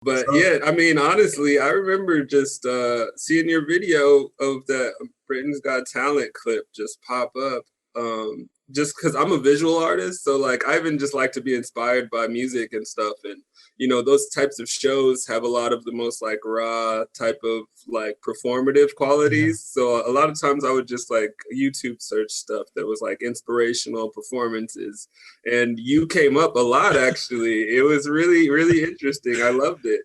But So yeah, I mean, honestly, I remember just seeing your video of that Britain's Got Talent clip just pop up. Just because I'm a visual artist, so like I even just like to be inspired by music and stuff, and those types of shows have a lot of the most like raw type of like performative Yeah. qualities. So a lot of times I would just like YouTube search stuff that was like inspirational performances, and you came up a lot actually. It was really, really interesting. I loved it.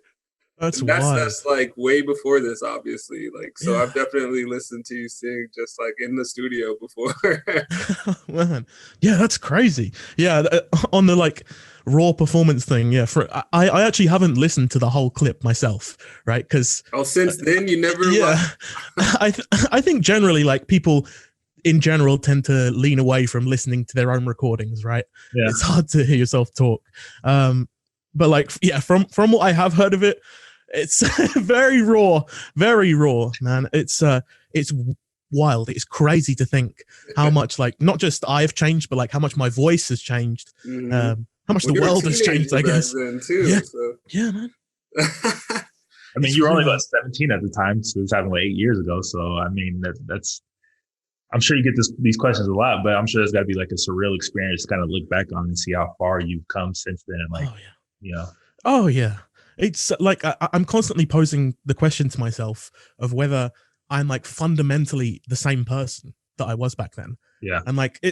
That's And that's wild. like way before this, obviously. Like, so Yeah. I've definitely listened to you sing just like in the studio before. Man. Yeah, that's crazy. Yeah, on the like raw performance thing. Yeah, I actually haven't listened to the whole clip myself, right? Because Oh, since then you never yeah, watched. I think generally like people in general tend to lean away from listening to their own recordings, right? yeah, It's hard to hear yourself talk. But like, yeah, from what I have heard of it, it's very raw, man. It's wild. It's crazy to think how much like not just I've changed, but like how much my voice has changed. Mm-hmm. How much Well, the you were a world has changed, teenager I back guess. then too. Yeah, So. yeah, man. I mean, It's you were really only about wild. 17 at the time, so it's happened like 8 years ago. So I mean, that's. I'm sure you get these questions a lot, but I'm sure there's got to be like a surreal experience to kind of look back on and see how far you've come since then. And like, Oh yeah. you know, Oh yeah. It's like I'm constantly posing the question to myself of whether I'm like fundamentally the same person that I was back then. yeah, And like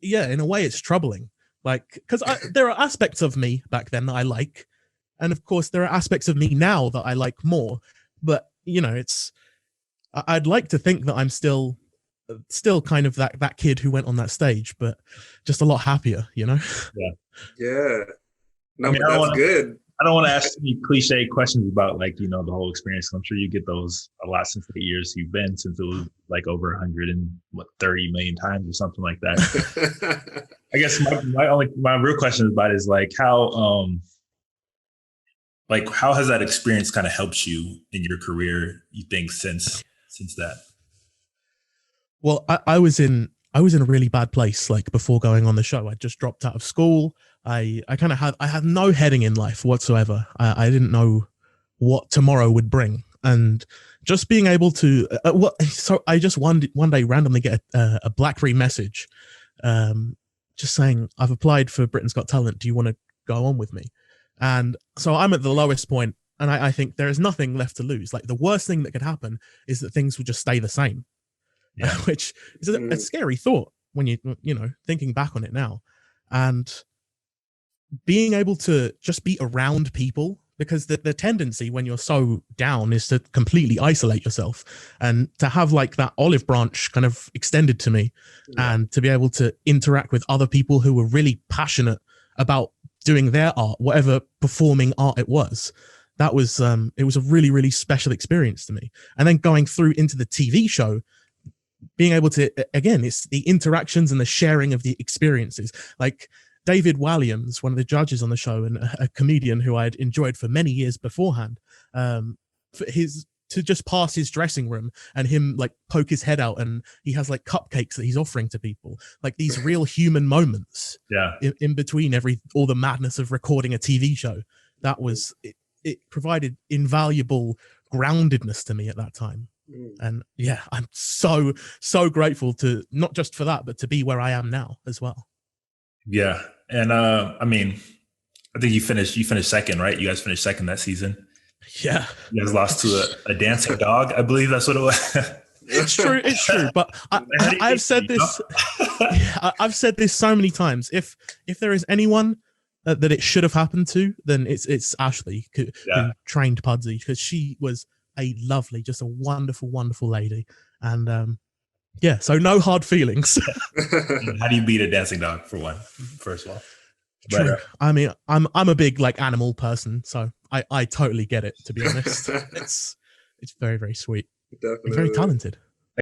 yeah, in a way it's troubling. Like because there are aspects of me back then that I like, and of course there are aspects of me now that I like more. But it's I'd like to think that I'm still kind of that kid who went on that stage, but just a lot happier. yeah. Yeah. I No, mean, but that's good. I don't want to ask any cliche questions about like the whole experience. I'm sure you get those a lot since the years you've been, since it was like over 130 million times or something like that. I guess my real question about it is like how has that experience kind of helped you in your career? You think since that? Well, I was in a really bad place like before going on the show. I just dropped out of school. I had no heading in life whatsoever. I didn't know what tomorrow would bring, and just being able to so I just one day randomly get a BlackBerry message, just saying I've applied for Britain's Got Talent. Do you want to go on with me? And so I'm at the lowest point, and I think there is nothing left to lose. Like the worst thing that could happen is that things will just stay the same. Yeah. Which is a scary thought when thinking back on it now. And being able to just be around people, because the tendency when you're so down is to completely isolate yourself, and to have like that olive branch kind of extended to me, and to be able to interact with other people who were really passionate about doing their art, whatever performing art it was. That was it was a really, really special experience to me. And then going through into the TV show, being able to, again, it's the interactions and the sharing of the experiences. Like David Walliams, one of the judges on the show and a comedian who I'd enjoyed for many years beforehand, to just pass his dressing room and him like poke his head out, and he has like cupcakes that he's offering to people, like these real human moments in between all the madness of recording a TV show. That was, it provided invaluable groundedness to me at that time. And yeah, I'm so grateful to not just for that, but to be where I am now as well. Yeah. And I mean, I think you finished second, right? You guys finished second that season. Yeah. You guys lost to a dancing dog. I believe that's what it was. It's true. But I've said this. I've said this so many times. If there is anyone that it should have happened to, then it's Ashley who trained Pudsey, because she was a lovely, just a wonderful, wonderful lady. And yeah, so no hard feelings. How do you beat a dancing dog, for one, first of all? True. I mean, I'm a big like animal person, so I totally get it, to be honest. It's very, very sweet. Definitely. And very talented.